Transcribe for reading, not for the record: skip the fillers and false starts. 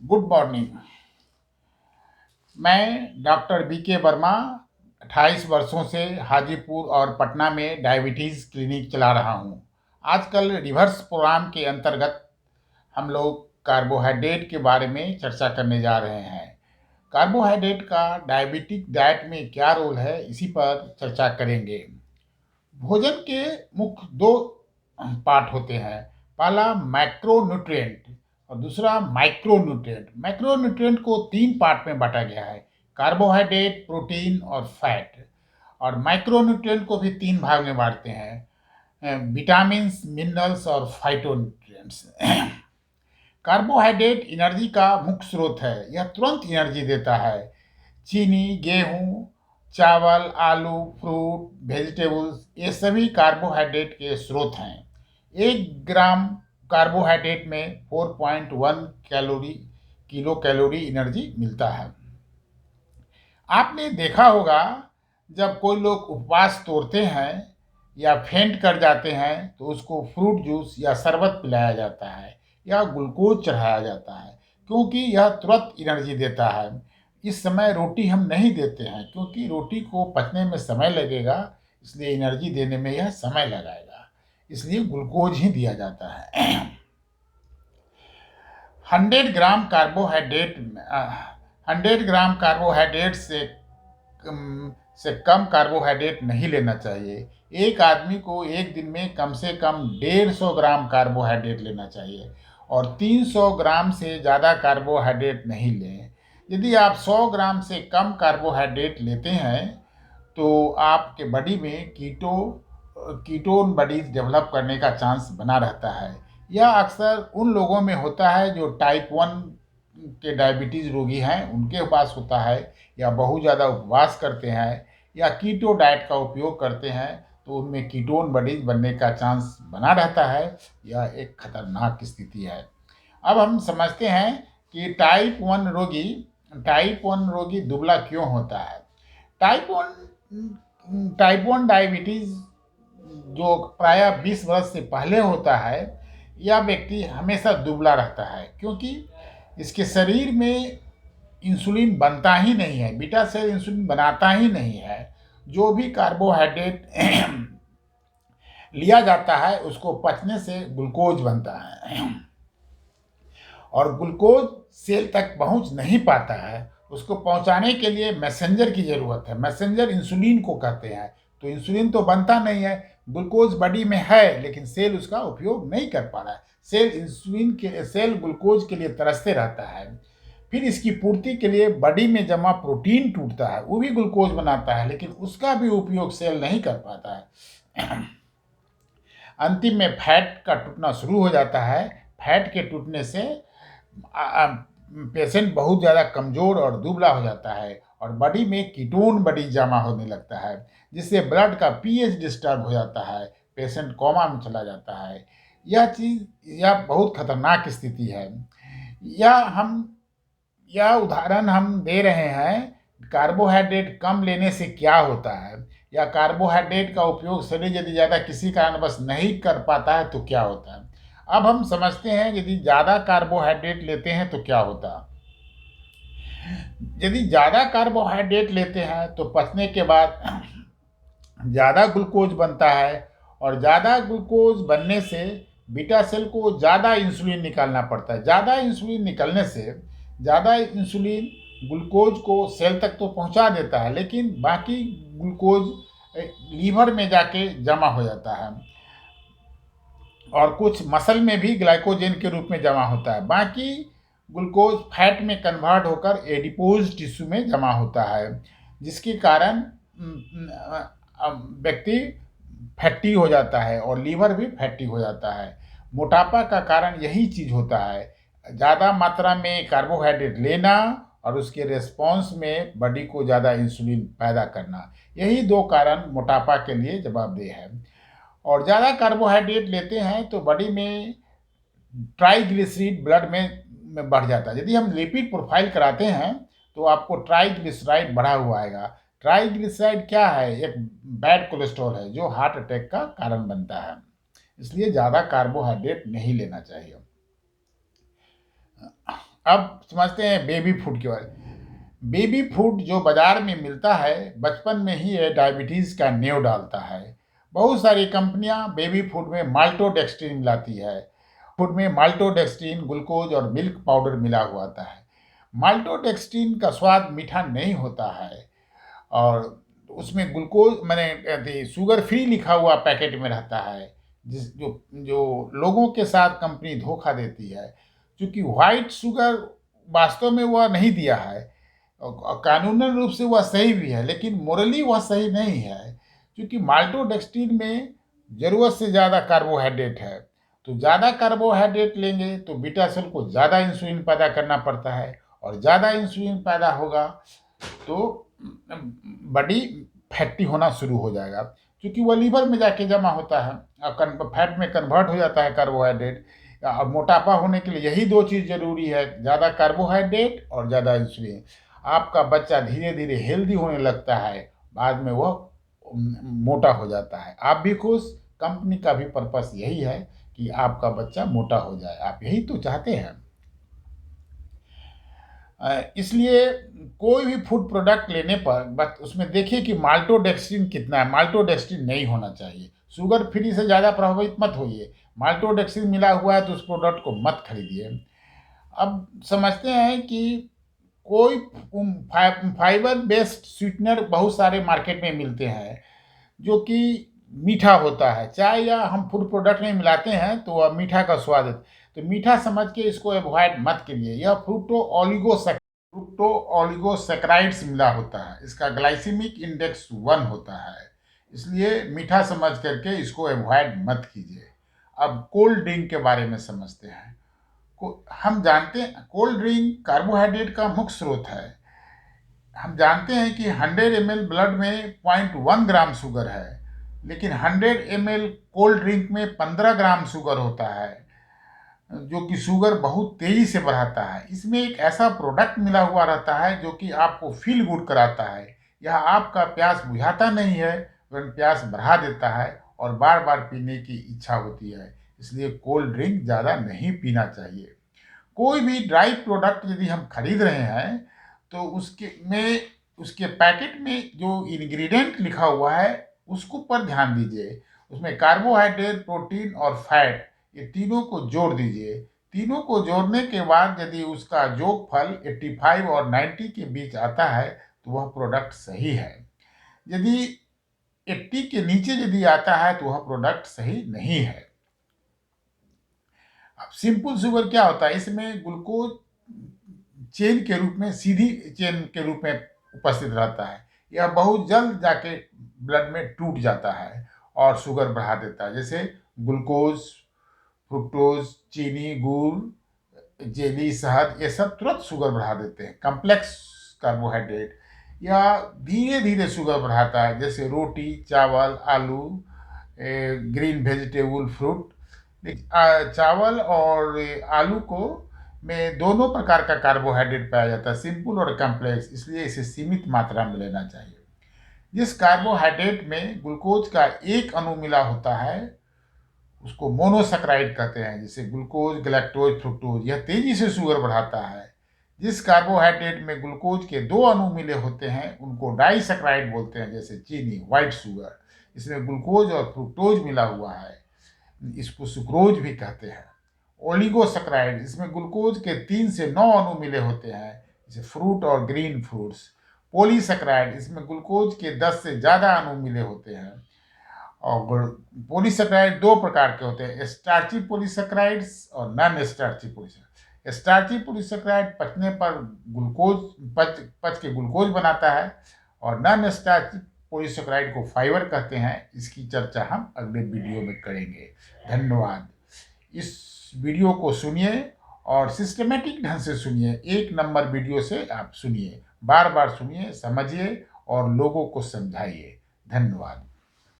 Good morning. मैं doctor BK Verma 28 वर्षों से हाजीपुर और पटना में डायबिटीज़ क्लिनिक चला रहा हूँ। आजकल रिवर्स प्रोग्राम के अंतर्गत हम लोग कार्बोहाइड्रेट के बारे में चर्चा करने जा रहे हैं। कार्बोहाइड्रेट का डायबिटिक डाइट में क्या रोल है, इसी पर चर्चा करेंगे। भोजन के मुख्य दो पार्ट होते हैं। पहला मैक्रोन्यूट्रिएंट और दूसरा माइक्रोन्यूट्रिएंट। मैक्रोन्यूट्रिएंट को तीन पार्ट में बांटा गया है: कार्बोहाइड्रेट, प्रोटीन और फैट। और माइक्रोन्यूट्रिएंट को भी तीन भाग में बांटते हैं: विटामिन्स, मिनरल्स और फाइटोन्यूट्रिएंट्स। कार्बोहाइड्रेट एनर्जी का मुख्य स्रोत है, यह तुरंत एनर्जी देता है। चीनी, गेहूं, चावल, आलू, फ्रूट, वेजिटेबल्स, ये सभी कार्बोहाइड्रेट के स्रोत हैं। 1 ग्राम कार्बोहाइड्रेट में 4.1 किलो कैलोरी एनर्जी मिलता है। आपने देखा होगा, जब कोई लोग उपवास तोड़ते हैं या फेंट कर जाते हैं तो उसको फ्रूट जूस या शरबत पिलाया जाता है या ग्लूकोज चढ़ाया जाता है, क्योंकि यह तुरंत एनर्जी देता है। इस समय रोटी हम नहीं देते हैं क्योंकि रोटी को पचने में समय लगेगा, इसलिए एनर्जी देने में यह समय लगाएगा, इसलिए ग्लूकोज ही दिया जाता है। 100 ग्राम कार्बोहाइड्रेट से कम कार्बोहाइड्रेट नहीं लेना चाहिए। एक आदमी को एक दिन में कम से कम 150 ग्राम कार्बोहाइड्रेट लेना चाहिए और 300 ग्राम से ज़्यादा कार्बोहाइड्रेट नहीं लें। यदि आप 100 ग्राम से कम कार्बोहाइड्रेट लेते हैं तो आपके बॉडी में कीटोन बॉडीज डेवलप करने का चांस बना रहता है। यह अक्सर उन लोगों में होता है जो टाइप 1 के डायबिटीज़ रोगी हैं, उनके पास होता है, या बहुत ज़्यादा उपवास करते हैं या कीटो डाइट का उपयोग करते हैं तो उनमें कीटोन बॉडीज बनने का चांस बना रहता है। यह एक खतरनाक स्थिति है। अब हम समझते हैं कि टाइप 1 रोगी दुबला क्यों होता है। टाइप 1 डायबिटीज़ जो प्रायः 20 वर्ष से पहले होता है, यह व्यक्ति हमेशा दुबला रहता है क्योंकि इसके शरीर में इंसुलिन बनता ही नहीं है, बीटा सेल इंसुलिन बनाता ही नहीं है। जो भी कार्बोहाइड्रेट लिया जाता है उसको पचने से ग्लूकोज बनता है और ग्लूकोज सेल तक पहुंच नहीं पाता है। उसको पहुंचाने के लिए मैसेंजर की ज़रूरत है। मैसेंजर इंसुलिन को कहते हैं। तो इंसुलिन तो बनता नहीं है, ग्लूकोज बॉडी में है लेकिन सेल उसका उपयोग नहीं कर पा रहा है। सेल ग्लूकोज के लिए तरसते रहता है। फिर इसकी पूर्ति के लिए बॉडी में जमा प्रोटीन टूटता है, वो भी ग्लूकोज बनाता है, लेकिन उसका भी उपयोग सेल नहीं कर पाता है। अंतिम में फैट का टूटना शुरू हो जाता है। फैट के टूटने से पेशेंट बहुत ज़्यादा कमज़ोर और दुबला हो जाता है और बॉडी में कीटोन बॉडी जमा होने लगता है, जिससे ब्लड का पीएच डिस्टर्ब हो जाता है, पेशेंट कोमा में चला जाता है। यह बहुत खतरनाक स्थिति है। यह हम यह उदाहरण हम दे रहे हैं कार्बोहाइड्रेट कम लेने से क्या होता है, या कार्बोहाइड्रेट का उपयोग शरीर यदि ज़्यादा किसी कारणवश नहीं कर पाता है तो क्या होता है। अब हम समझते हैं यदि ज़्यादा कार्बोहाइड्रेट लेते हैं तो क्या होता है। यदि ज़्यादा कार्बोहाइड्रेट लेते हैं तो पचने के बाद ज़्यादा ग्लूकोज बनता है और ज़्यादा ग्लूकोज बनने से बीटा सेल को ज़्यादा इंसुलिन निकालना पड़ता है। ज़्यादा इंसुलिन निकलने से ज़्यादा इंसुलिन ग्लूकोज को सेल तक तो पहुंचा देता है, लेकिन बाकी ग्लूकोज लीवर में जाके जमा हो जाता है और कुछ मसल में भी ग्लाइकोजन के रूप में जमा होता है। बाकी ग्लूकोज फैट में कन्वर्ट होकर एडिपोज टिश्यू में जमा होता है, जिसके कारण व्यक्ति फैटी हो जाता है और लीवर भी फैटी हो जाता है। मोटापा का कारण यही चीज़ होता है, ज़्यादा मात्रा में कार्बोहाइड्रेट लेना और उसके रिस्पॉन्स में बॉडी को ज़्यादा इंसुलिन पैदा करना, यही दो कारण मोटापा के लिए जवाबदेह है। और ज़्यादा कार्बोहाइड्रेट लेते हैं तो बॉडी में ट्राइग्लिसरीड ब्लड में बढ़ जाता है। यदि हम लिपिड प्रोफाइल कराते हैं तो आपको ट्राइग्लिसराइड बढ़ा हुआ आएगा। ट्राइग्लिसराइड क्या है? एक बैड कोलेस्ट्रॉल है जो हार्ट अटैक का कारण बनता है। इसलिए ज़्यादा कार्बोहाइड्रेट नहीं लेना चाहिए। अब समझते हैं बेबी फूड के बारे में। बेबी फूड जो बाजार में मिलता है, बचपन में ही ये डायबिटीज़ का नेव डालता है। बहुत सारी कंपनियां बेबी फूड में माल्टोडेक्स्ट्रिन मिलाती है। फूड में माल्टोडेक्स्ट्रिन, ग्लूकोज और मिल्क पाउडर मिला हुआ आता है। माल्टोडेक्स्ट्रिन का स्वाद मीठा नहीं होता है और उसमें ग्लूकोज मैंने शुगर फ्री लिखा हुआ पैकेट में रहता है, जिस जो जो लोगों के साथ कंपनी धोखा देती है। क्योंकि व्हाइट शुगर वास्तव में वह नहीं दिया है और कानूनन रूप से वह सही भी है, लेकिन मोरली वह सही नहीं है। क्योंकि माल्टोडेक्स्ट्रिन में ज़रूरत से ज़्यादा कार्बोहाइड्रेट है। तो ज़्यादा कार्बोहाइड्रेट लेंगे तो बीटा सेल को ज़्यादा इंसुलिन पैदा करना पड़ता है और ज़्यादा इंसुलिन पैदा होगा तो बॉडी फैटी होना शुरू हो जाएगा, क्योंकि वह लीवर में जाके जमा होता है और फैट में कन्वर्ट हो जाता है कार्बोहाइड्रेट। अब मोटापा होने के लिए यही दो चीज़ जरूरी है, ज़्यादा कार्बोहाइड्रेट और ज़्यादा इंसुलिन। आपका बच्चा धीरे धीरे हेल्दी होने लगता है, बाद में वह मोटा हो जाता है। आप भी खुश, कंपनी का भी पर्पस यही है कि आपका बच्चा मोटा हो जाए, आप यही तो चाहते हैं। इसलिए कोई भी फूड प्रोडक्ट लेने पर बस उसमें देखिए कि माल्टोडेक्स्ट्रिन कितना है। माल्टोडेक्स्ट्रिन नहीं होना चाहिए। शुगर फ्री से ज़्यादा प्रभावित मत होइए। माल्टोडेक्स्ट्रिन मिला हुआ है तो उस प्रोडक्ट को मत खरीदिए। अब समझते हैं कि कोई फाइबर बेस्ड स्वीटनर बहुत सारे मार्केट में मिलते हैं जो कि मीठा होता है। चाय या हम फूड प्रोडक्ट में मिलाते हैं तो वह मीठा का स्वाद है। तो मीठा समझ के इसको अवॉइड मत करिए। यह फ्रूक्टो ऑलिगोसैकराइड्स मिला होता है। इसका ग्लाइसेमिक इंडेक्स 1 होता है, इसलिए मीठा समझ करके इसको अवॉइड मत कीजिए। अब कोल्ड ड्रिंक के बारे में समझते हैं। हम जानते हैं कोल्ड ड्रिंक कार्बोहाइड्रेट का मुख्य स्रोत है। हम जानते हैं कि 100 ml ब्लड में 0.1 ग्राम शुगर है, लेकिन 100 ml कोल्ड ड्रिंक में 15 ग्राम शुगर होता है, जो कि शुगर बहुत तेज़ी से बढ़ाता है। इसमें एक ऐसा प्रोडक्ट मिला हुआ रहता है जो कि आपको फील गुड कराता है। यह आपका प्यास बुझाता नहीं है, वरन प्यास बढ़ा देता है और बार बार पीने की इच्छा होती है। इसलिए कोल्ड ड्रिंक ज़्यादा नहीं पीना चाहिए। कोई भी ड्राई प्रोडक्ट यदि हम खरीद रहे हैं तो उसके पैकेट में जो इंग्रेडिएंट लिखा हुआ है उसको पर ध्यान दीजिए। उसमें कार्बोहाइड्रेट, प्रोटीन और फैट, ये तीनों को जोड़ दीजिए। तीनों को जोड़ने के बाद यदि उसका योगफल 85 और 90 के बीच आता है तो वह प्रोडक्ट सही है। यदि 80 के नीचे यदि आता है तो वह प्रोडक्ट सही नहीं है। अब सिंपल शुगर क्या होता है? इसमें ग्लूकोज चेन के रूप में, सीधी चेन के रूप में उपस्थित रहता है। यह बहुत जल्द जाके ब्लड में टूट जाता है और शुगर बढ़ा देता है। जैसे ग्लूकोज, फ्रुक्टोज, चीनी, गुड़, जेली, शहद, ये सब तुरंत शुगर बढ़ा देते हैं। कम्प्लेक्स कार्बोहाइड्रेट या धीरे धीरे शुगर बढ़ाता है, जैसे रोटी, चावल, आलू, ग्रीन वेजिटेबल, फ्रूट। चावल और आलू को में दोनों प्रकार का कार्बोहाइड्रेट पाया जाता है, सिंपल और कम्प्लेक्स, इसलिए इसे सीमित मात्रा में लेना चाहिए। जिस कार्बोहाइड्रेट में ग्लूकोज का एक अणु मिला होता है उसको मोनोसैकराइड कहते हैं, जैसे ग्लूकोज, गैलेक्टोज, फ्रुक्टोज। यह तेजी से शुगर बढ़ाता है। जिस कार्बोहाइड्रेट में ग्लूकोज के दो अणु मिले होते हैं उनको डाइसैकराइड बोलते हैं, जैसे चीनी, व्हाइट शुगर। इसमें ग्लूकोज और फ्रुक्टोज मिला हुआ है, इसको सुक्रोज भी कहते हैं। ओलिगोसैकराइड, इसमें ग्लूकोज के 3 से 9 अणु मिले होते हैं, जैसे फ्रूट और ग्रीन फ्रूट्स। पॉलीसैकराइड, इसमें ग्लूकोज के 10 से ज़्यादा अणु मिले होते हैं। और पॉलीसैकराइड दो प्रकार के होते हैं, स्टार्ची पॉलीसैकराइड्स और non starchy polysaccharide. Starchy polysaccharide पचने पर पच के ग्लूकोज बनाता है और नॉन स्टार्ची पॉलीसैकराइड को फाइबर कहते हैं। इसकी चर्चा हम अगले वीडियो में करेंगे। धन्यवाद। इस वीडियो को सुनिए और सिस्टमेटिक ढंग से सुनिए। 1 नंबर वीडियो से आप सुनिए, बार बार सुनिए, समझिए और लोगों को समझाइए। धन्यवाद।